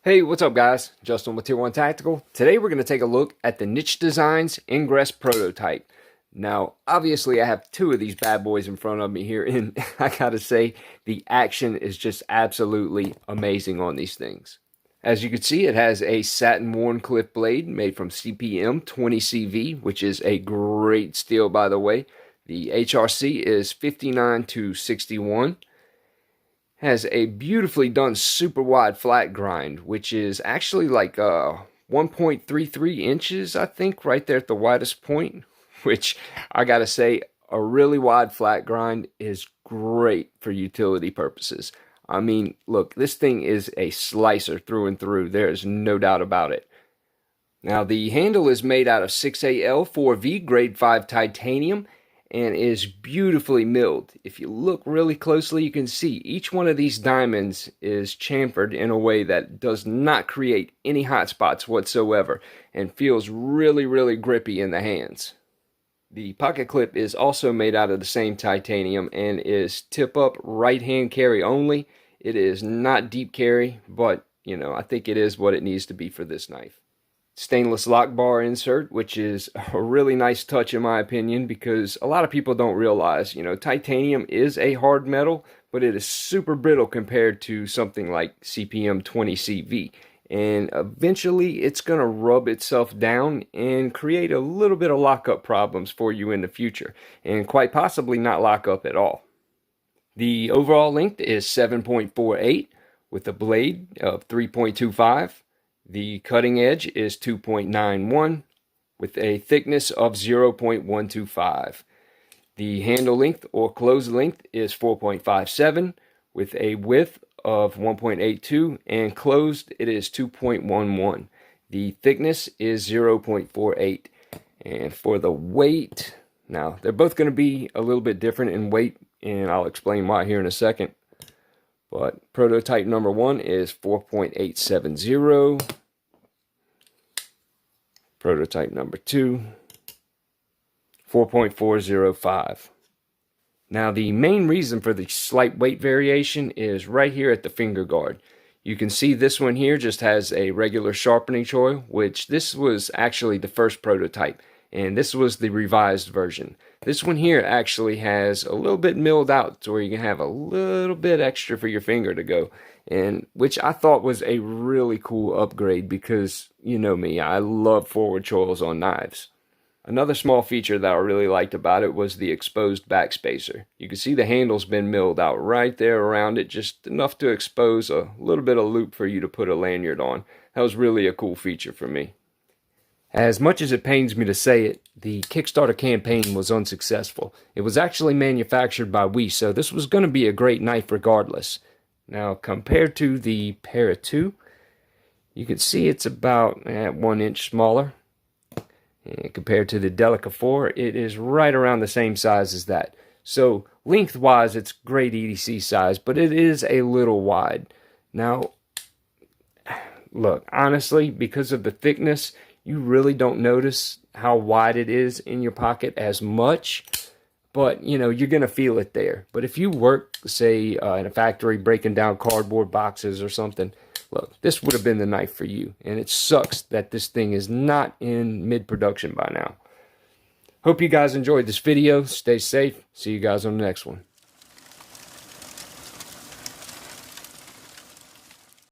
Hey, what's up guys? Justin with Tier 1 Tactical. Today we're going to take a look at the Nitch Designs Ingress prototype. Now, obviously I have two of these bad boys in front of me here, and I gotta say, the action is just absolutely amazing on these things. As you can see, it has a satin Wharncliffe blade made from CPM 20CV, which is a great steel by the way. The HRC is 59 to 61. Has a beautifully done super wide flat grind, which is actually like 1.33 inches, I think, right there at the widest point, which I gotta say, a really wide flat grind is great for utility purposes. I mean, look, this thing is a slicer through and through. There is no doubt about it. Now, the handle is made out of 6AL4V grade 5 titanium and is beautifully milled. If you look really closely, you can see each one of these diamonds is chamfered in a way that does not create any hot spots whatsoever and feels really grippy in the hands. The pocket clip is also made out of the same titanium and is tip up right hand carry only. It is not deep carry, but you know, I think it is what it needs to be for this knife. Stainless lock bar insert, which is a really nice touch in my opinion, because a lot of people don't realize, you know, titanium is a hard metal, but it is super brittle compared to something like CPM 20CV, and eventually it's going to rub itself down and create a little bit of lockup problems for you in the future, and quite possibly not lock up at all. The overall length is 7.48 with a blade of 3.25. The cutting edge is 2.91 with a thickness of 0.125. The handle length or close length is 4.57 with a width of 1.82 and closed it is 2.11. The thickness is 0.48. And for the weight, now they're both going to be a little bit different in weight, and I'll explain why here in a second. But prototype number 1 is 4.870. Prototype number 2, 4.405. Now the main reason for the slight weight variation is right here at the finger guard. You can see this one here just has a regular sharpening choil, which this was actually the first prototype, and this was the revised version. This one here actually has a little bit milled out to where you can have a little bit extra for your finger to go, and which I thought was a really cool upgrade because, you know me, I love forward choils on knives. Another small feature that I really liked about it was the exposed backspacer. You can see the handle's been milled out right there around it, just enough to expose a little bit of loop for you to put a lanyard on. That was really a cool feature for me. As much as it pains me to say it, the Kickstarter campaign was unsuccessful. It was actually manufactured by We, so this was going to be a great knife regardless. Now, compared to the Para 2, you can see it's about 1 inch smaller. And compared to the Delica 4, it is right around the same size as that. So, lengthwise, it's great EDC size, but it is a little wide. Now, look, honestly, because of the thickness, you really don't notice how wide it is in your pocket as much, but you know, you're gonna feel it there. But if you work, say, in a factory breaking down cardboard boxes or something, look, this would have been the knife for you. And it sucks that this thing is not in mid-production by now. Hope you guys enjoyed this video. Stay safe. See you guys on the next one.